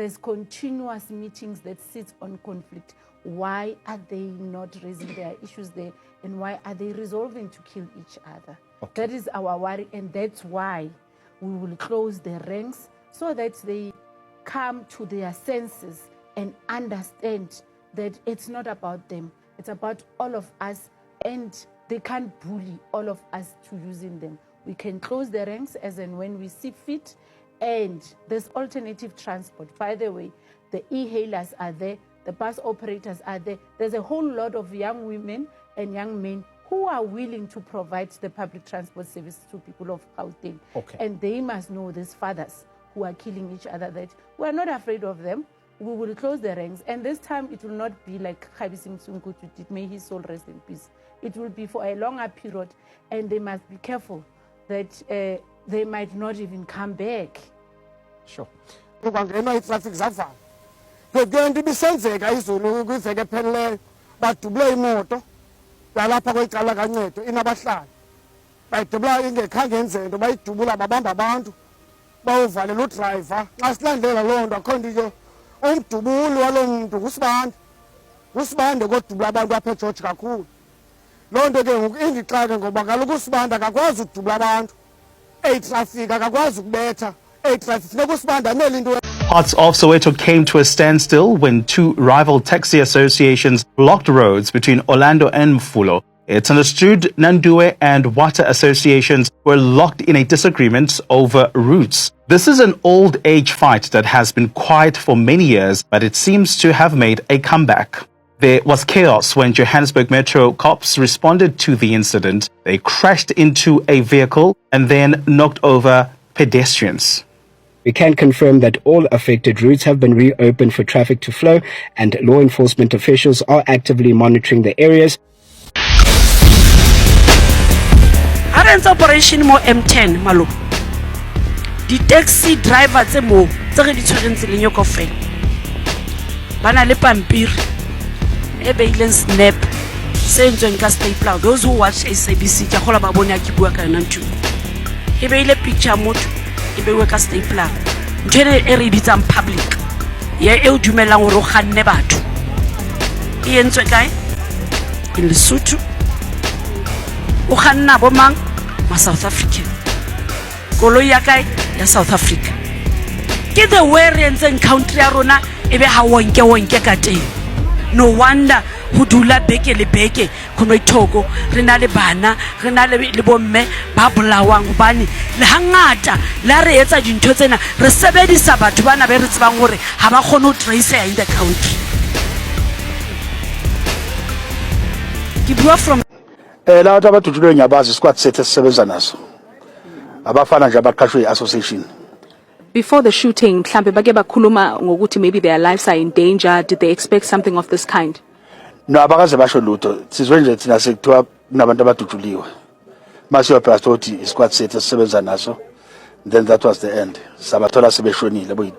There's continuous meetings that sit on conflict. Why are they not raising their issues there? And why are they resolving to kill each other? Okay. That is our worry, and that's why we will close the ranks so that they come to their senses and understand that it's not about them. It's about all of us, and they can't bully all of us to using them. We can close the ranks as and when we see fit, and there's alternative transport. By the way, the e-hailers are there, the bus operators are there. There's a whole lot of young women and young men who are willing to provide the public transport service to people of Gauteng. Okay. And they must know, these fathers who are killing each other, that we're not afraid of them. We will close the ranks. And this time it will not be like Khabisi Msungutu did, may his soul rest in peace. It will be for a longer period, and they must be careful that they might not even come back. Sure. Going to be sensitive, I will go to the pen, but to blame motor, in a bashan. By to blind the cagans and to buy to Bula Bamba Band, both a little driver, last land alone, the condition, to Bull alone to Husband, the go to Blabanda Petro Kaku. Long again, in the dragon go Bagalugusband, a Gazu to Blaband, 8 traffic, a Gazu better, 8 traffic, no Gusband, and nail into Parts of Soweto came to a standstill when two rival taxi associations blocked roads between Orlando and Mfulo. It's understood Nandue and Water associations were locked in a disagreement over routes. This is an old age fight that has been quiet for many years, but it seems to have made a comeback. There was chaos when Johannesburg Metro cops responded to the incident. They crashed into a vehicle and then knocked over pedestrians. We can confirm that all affected routes have been reopened for traffic to flow, and law enforcement officials are actively monitoring the areas. Current operation mo M10 malo. The taxi driver tse mo tse re di tshwereng tseleng yo kaofela. Bana le pampiri e beileng snap se entsweng ka stapler. Those who watch SABC tja gola ba bone a ke bua ka yona ntho. E beile picture motho e bewe ka stapler. Ntšhene e re bitsang public ye e o dumelang gore o kganne batho. E entswe kae? In Lesotho. O kganna bo mang? Ma South African. Koloi ya kae? Ya South Africa. Ke the way re entseng country ya rona e be ha wonke ka teng. No wonder ho dula beke le beke khono ithoko re na le bana re na le bomme ba bolawang hobane le hangata la re etsa dintho tsena re sebedisa batho bana be re tsebang hore ha ba kgone ho trace in the country. Ke bua from la batho ba tutulwe nyabazi squad sethe sisebenza naso abafana nje abaqashwe association. Before the shooting, mhlambe bake bakhuluma ngokuthi maybe their lives are in danger. Did they expect something of this kind? No, abakaze basho lutho. Sizwe nje thina sekuthiwa kunabantu abaduduliwe. Masiyo phela sothi isquad sethe sisebenza naso. Then that was the end. Sabathola sebeshonile boy.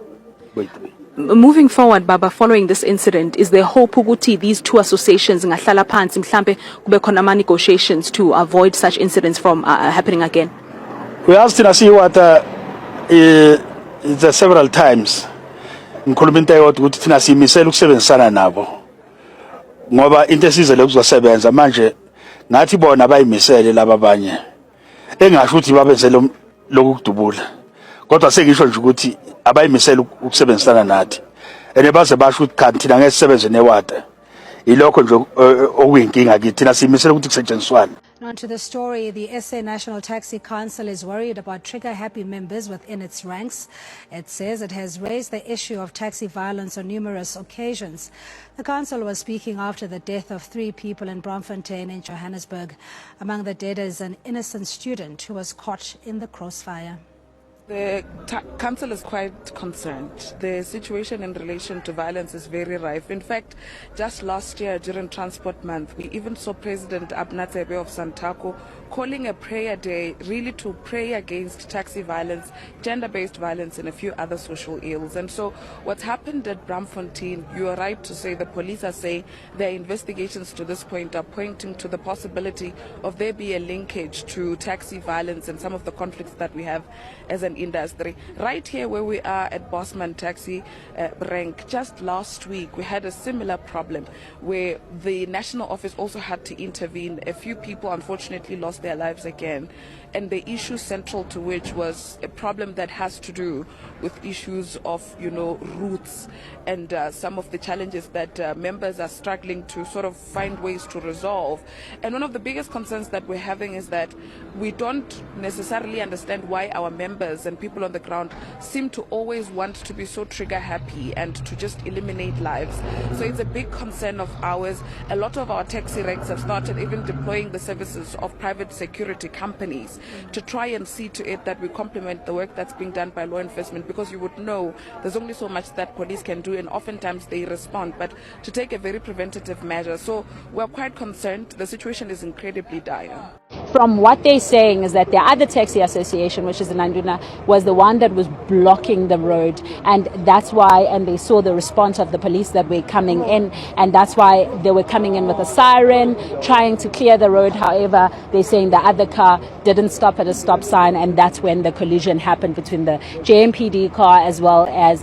Moving forward, Baba, following this incident, is there hope ukuthi these two associations ngahlala phansi mhlambe kube khona ama negotiations to avoid such incidents from happening again? We asked to see what it's several times. Ngikhuluma into eyodwa ukuthi thina simisela ukusebenzisana nabo. Ngoba into esizele ukuzosebenza manje nathi bona bayimisele laba abanye. Engasho ukuthi babenzele lokudubula. Kodwa sengisho nje ukuthi abayimisela ukusebenzisana nathi. Ene baze basho ukuthi kanti thina ngeke sisebenze newater. Ilokho nje okuyinkinga kithi thina simisela ukuthi kusetshenziswane. On to the story, the SA National Taxi Council is worried about trigger-happy members within its ranks. It says it has raised the issue of taxi violence on numerous occasions. The council was speaking after the death of 3 people in Braamfontein in Johannesburg. Among the dead is an innocent student who was caught in the crossfire. The council is quite concerned. The situation in relation to violence is very rife. In fact, just last year during Transport Month, we even saw President Abnatsebe of SANTACO calling a prayer day really to pray against taxi violence, gender-based violence, and a few other social ills. And so what's happened at Braamfontein, you are right to say the police are saying their investigations to this point are pointing to the possibility of there be a linkage to taxi violence and some of the conflicts that we have as a an industry. Right here where we are at Bosman Taxi rank, just last week we had a similar problem where the national office also had to intervene. A few people unfortunately lost their lives again, and the issue central to which was a problem that has to do with issues of, routes and some of the challenges that members are struggling to sort of find ways to resolve. And one of the biggest concerns that we're having is that we don't necessarily understand why our members and people on the ground seem to always want to be so trigger happy and to just eliminate lives. So it's a big concern of ours. A lot of our taxi ranks have started even deploying the services of private security companies to try and see to it that we complement the work that's being done by law enforcement, because you would know there's only so much that police can do, and oftentimes they respond, but to take a very preventative measure. So we're quite concerned. The situation is incredibly dire. From what they're saying is that the other taxi association, which is the Nanduna, was the one that was blocking the road, and that's why, and they saw the response of the police that were coming in, and that's why they were coming in with a siren, trying to clear the road. However, they're saying the other car didn't stop at a stop sign, and that's when the collision happened between the JMPD car as well as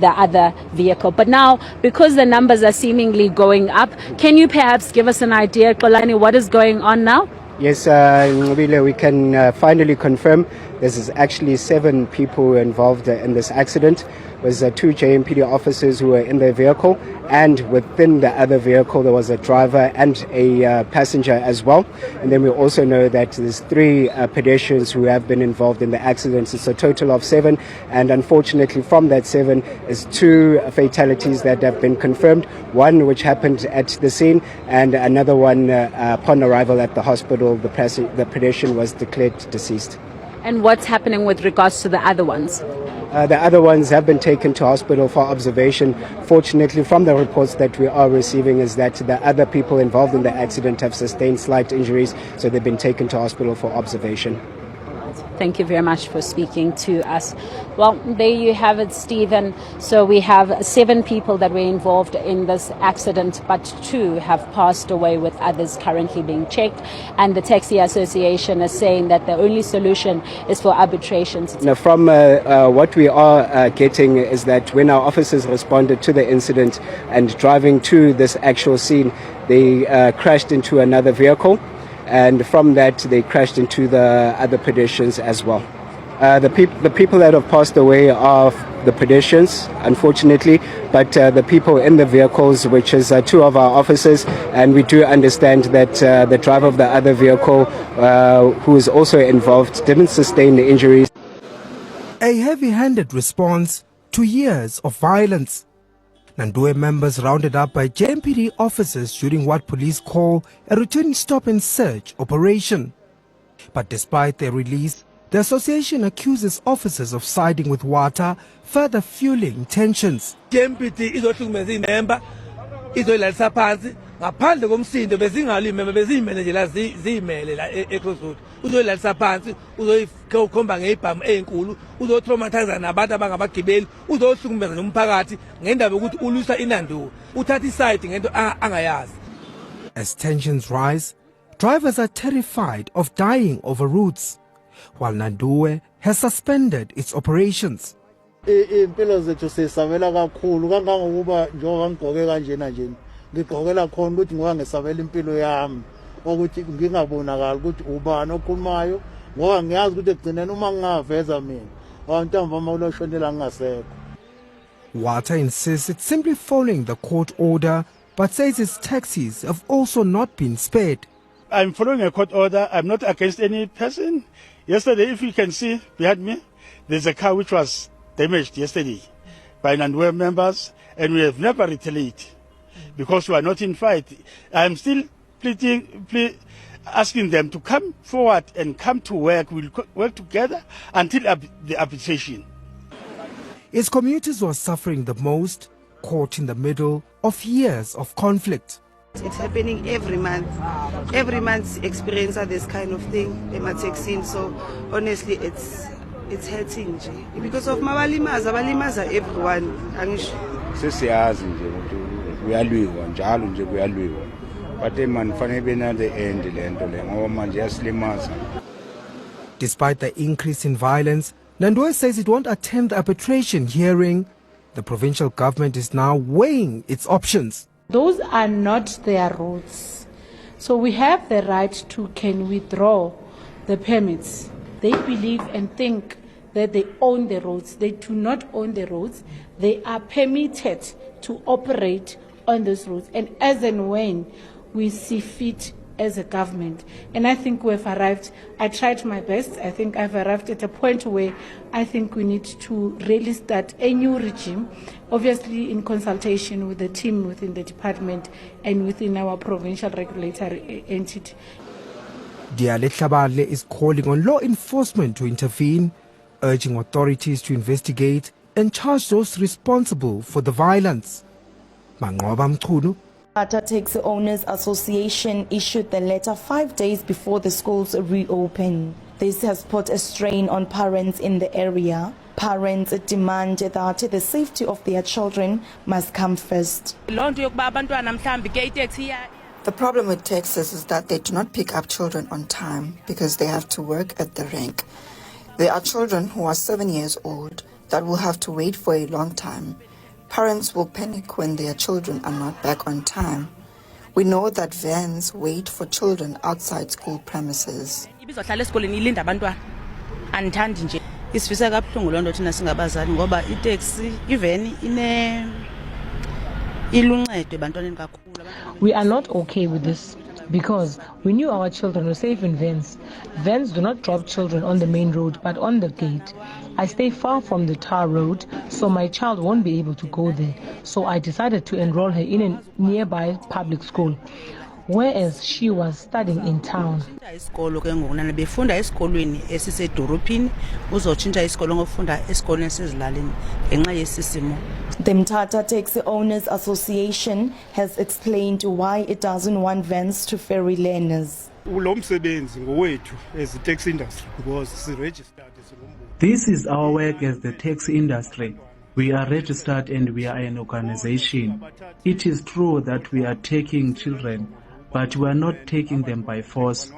the other vehicle. But now, because the numbers are seemingly going up, can you perhaps give us an idea, Xolani, what is going on now? Yes, we can finally confirm there's actually 7 people involved in this accident. There's 2 JMPD officers who were in their vehicle, and within the other vehicle there was a driver and a passenger as well. And then we also know that there's 3 pedestrians who have been involved in the accident. It's a total of 7, and unfortunately from that 7 is 2 fatalities that have been confirmed. One which happened at the scene, and another one upon arrival at the hospital. The pedestrian was declared deceased. And what's happening with regards to the other ones? The other ones have been taken to hospital for observation. Fortunately, from the reports that we are receiving, is that the other people involved in the accident have sustained slight injuries, so they've been taken to hospital for observation. Thank you very much for speaking to us. Well, there you have it, Stephen. So we have 7 people that were involved in this accident, but 2 have passed away, with others currently being checked. And the Taxi Association is saying that the only solution is for arbitration. Now, from what we are getting is that when our officers responded to the incident and driving to this actual scene, they crashed into another vehicle. And from that, they crashed into the other pedestrians as well. The people that have passed away are the pedestrians, unfortunately, but the people in the vehicles, which is 2 of our officers, and we do understand that the driver of the other vehicle, who is also involved, didn't sustain the injuries. A heavy-handed response to years of violence. Nandue members rounded up by JMPD officers during what police call a routine stop-and-search operation. But despite their release, the association accuses officers of siding with water, further fueling tensions. JMPD izohlukumeza imember, izoyilalisa phansi, ngaphandle komsindo bezingali imember bezimele nje la zimele la eCrossroad. Uzoyilalisa phansi, uzoyikhomba ngeibhamu ezinkulu, uzotraumatize nabantu abangabagibeli, uzohlukumeza nomphakathi ngendaba ukuthi ulusa inanduku, uthatha iside ngento angayazi. As tensions rise, drivers are terrified of dying over routes, while Nandue has suspended its operations. Impilo zethu sisabela kakhulu kangangokuba njengoba ngigqoke kanjena nje ngigqokela khona ukuthi ngoba ngisabela impilo yami ukuthi ngingabonakala ukuthi ubani okhulumayo ngoba ngiyazi ukuthi egcineni uma ngingaveza mina awantamba mawuloshonela ngingasekho. Water insists it's simply following the court order, but says its taxis have also not been spared. I'm following a court order. I'm not against any person. Yesterday, if you can see behind me, there's a car which was damaged yesterday by Nandue members, and we have never retaliated because we are not in fight. I'm still asking them to come forward and come to work. We'll work together until the arbitration. Its commuters who are suffering the most, caught in the middle of years of conflict. It's happening every month. Every month experience this kind of thing, emateksini. So honestly, it's hurting because of abalimaza everyone. Sesiyazi nje ukuthi kuyalwiwa njalo nje kuyalwiwa. But man fanele bena the end lento le ngoba manje yasilimaza. Despite the increase in violence, Nandue says it won't attend the arbitration hearing. The provincial government is now weighing its options. Those are not their roads. So we have the right to can withdraw the permits. They believe and think that they own the roads. They do not own the roads. They are permitted to operate on those roads. And as and when we see fit as a government. And I think we've arrived, I tried my best. I think I've arrived at a point where I think we need to really start a new regime, obviously in consultation with the team within the department and within our provincial regulatory entity. Diale Tlhabale is calling on law enforcement to intervene, urging authorities to investigate and charge those responsible for the violence. Mangoba Mchunu. SANTACO Taxi Owners Association issued the letter 5 days before the schools reopen. This has put a strain on parents in the area. Parents demand that the safety of their children must come first. The problem with taxis is that they do not pick up children on time because they have to work at the rank. There are children who are 7 years old that will have to wait for a long time. Parents will panic when their children are not back on time. We know that vans wait for children outside school premises. We are not okay with this because we knew our children were safe in vans. Vans do not drop children on the main road but on the gate. I stay far from the tar road, so my child won't be able to go there. So I decided to enroll her in a nearby public school, whereas she was studying in town. The Mthatha Taxi Owners Association has explained why it doesn't want vans to ferry learners. This is our work as the taxi industry. We are registered and we are an organization. It is true that we are taking children, but we are not taking them by force.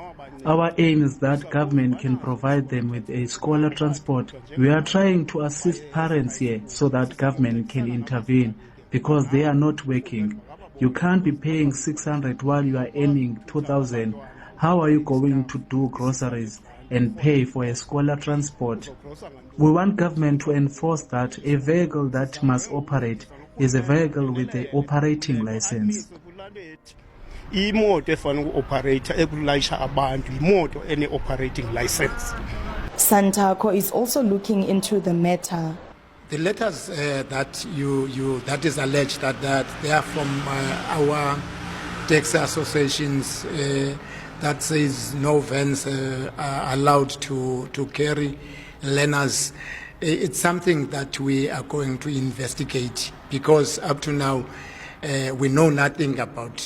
Our aim is that government can provide them with a scholar transport. We are trying to assist parents here so that government can intervene because they are not working. You can't be paying 600 while you are earning 2,000. How are you going to do groceries and pay for a scholar transport? We want government to enforce that a vehicle that must operate is a vehicle with an operating license. SANTACO is also looking into the matter. The letters that is alleged that they are from our taxi associations that says no vans are allowed to carry learners. It's something that we are going to investigate because up to now we know nothing about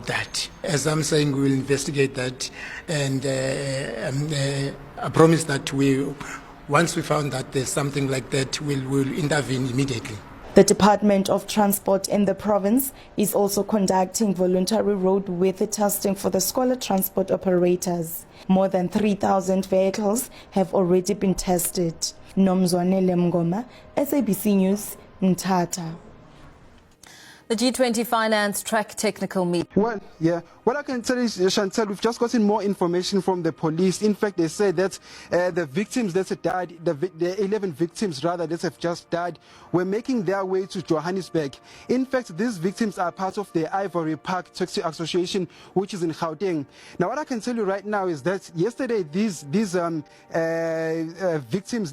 that. As I'm saying, we will investigate that, and I promise that once we found that there's something like that, we'll intervene immediately. The Department of Transport in the province is also conducting voluntary roadworthy testing for the scholar transport operators. More than 3,000 vehicles have already been tested. Nomzwane Lemgoma, SABC News, Mthatha. The G20 Finance Track Technical Meeting. Well, yeah. What I can tell you is, Chantal, we've just gotten more information from the police. In fact, they said that the victims that have died, the 11 victims rather that have just died, were making their way to Johannesburg. In fact, these victims are part of the Ivory Park Taxi Association, which is in Gauteng. Now, what I can tell you right now is that yesterday these victims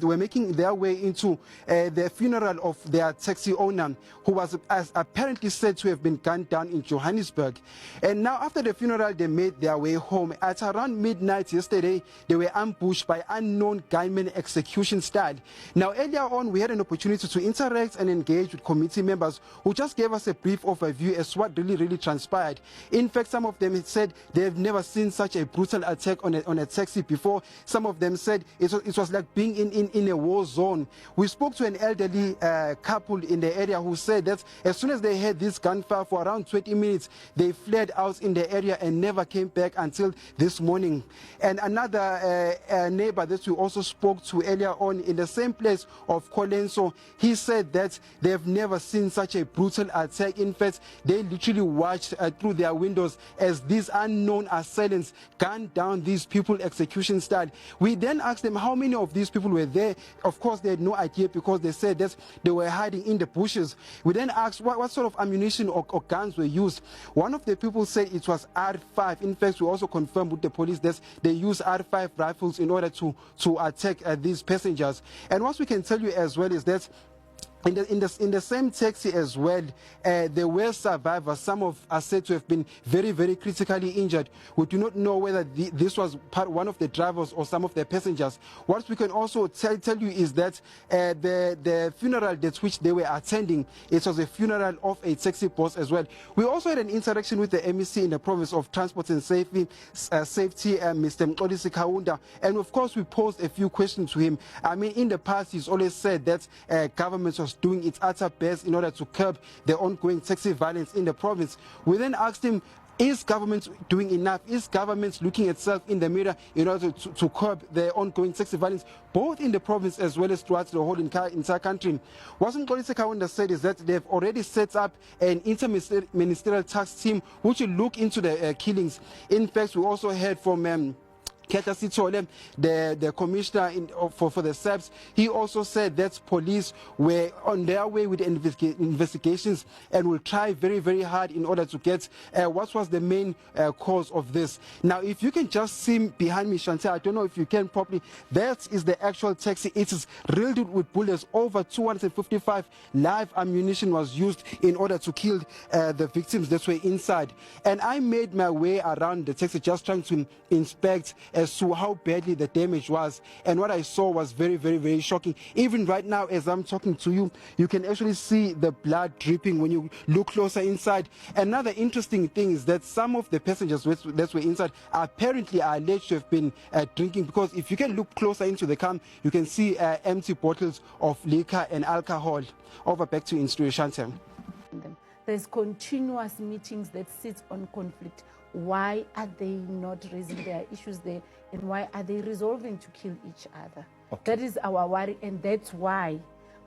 were making their way into the funeral of their taxi owner, who was apparently said to have been gunned down in Johannesburg. And now after the funeral, they made their way home. At around midnight yesterday, they were ambushed by unknown gunmen execution style. Now earlier on, we had an opportunity to interact and engage with committee members who just gave us a brief overview as to what really transpired. In fact, some of them said they have never seen such a brutal attack on a taxi before. Some of them said it was like being in a war zone. We spoke to an elderly couple in the area who said that as soon as they heard this gunfire for around 20 minutes, they fled out in the area and never came back until this morning. And another neighbor that we also spoke to earlier on in the same place of Kolenso, he said that they've never seen such a brutal attack. In fact, they literally watched through their windows as these unknown assailants gunned down these people execution style. We then asked them how many of these people were there. Of course, they had no idea because they said that they were hiding in the bushes. We then asked what sort of ammunition or guns were used. One of the people said it was R5. In fact, we also confirmed with the police that they use R5 rifles in order to attack these passengers. And what we can tell you as well is that in the same taxi as well, there were survivors. Some are said to have been very, very critically injured. We do not know whether this was one of the drivers or some of the passengers. What we can also tell you is that the funeral that which they were attending, it was a funeral of a taxi boss as well. We also had an interaction with the MEC in the province of Transport and Safety, Mr. Mqolisi Kaunda, and of course we posed a few questions to him. I mean, in the past he's always said that government was doing its utter best in order to curb the ongoing taxi violence in the province. We then asked him, is government doing enough? Is government looking itself in the mirror in order to curb the ongoing taxi violence, both in the province as well as throughout the whole entire country? What Mqolisi Kaunda said is that they've already set up an interministerial task team which will look into the killings. In fact, we also heard from Keta Sitole, the commissioner for the SAPS. He also said that police were on their way with investigations and will try very, very hard in order to get what was the main cause of this. Now, if you can just see behind me, Chantal, I don't know if you can properly, that is the actual taxi. It is riddled with bullets. Over 255 live ammunition was used in order to kill the victims that were inside. And I made my way around the taxi just trying to inspect as to how badly the damage was, and what I saw was very, very, very shocking. Even right now as I'm talking to you, you can actually see the blood dripping when you look closer inside. Another interesting thing is that some of the passengers that were inside apparently are alleged to have been drinking, because if you can look closer into the car, you can see empty bottles of liquor and alcohol. Over back to Instruction. There's continuous meetings that sit on conflict. Why are they not raising their issues there, and why are they resolving to kill each other? Okay. That is our worry, and that's why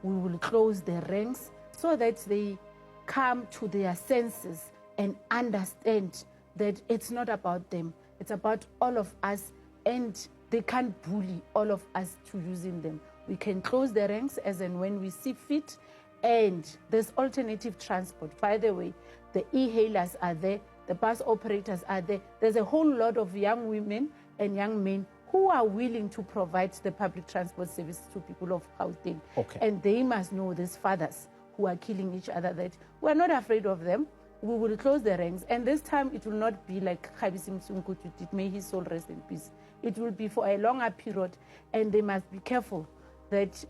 we will close the ranks so that they come to their senses and understand that it's not about them, it's about all of us, and they can't bully all of us to using them. We can close the ranks as and when we see fit, and there's alternative transport. By the way, the e-hailers are there, the bus operators are there. There's a whole lot of young women and young men who are willing to provide the public transport service to people of Gauteng. Okay. And they must know, these fathers who are killing each other, that we're not afraid of them. We will close the ranks. And this time it will not be like Khabisi Msunkutu did, may his soul rest in peace. It will be for a longer period, and they must be careful that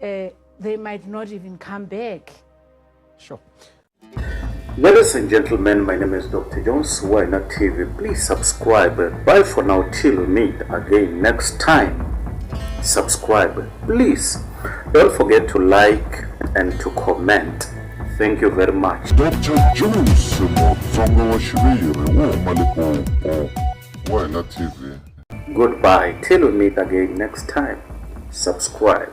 they might not even come back. Sure. Ladies and gentlemen, my name is Dr. Jones, Why Not TV. Please subscribe. Bye for now till we meet again next time. Subscribe, please. Don't forget to like and to comment. Thank you very much. Dr. Jones, Why Not TV. Goodbye till we meet again next time. Subscribe.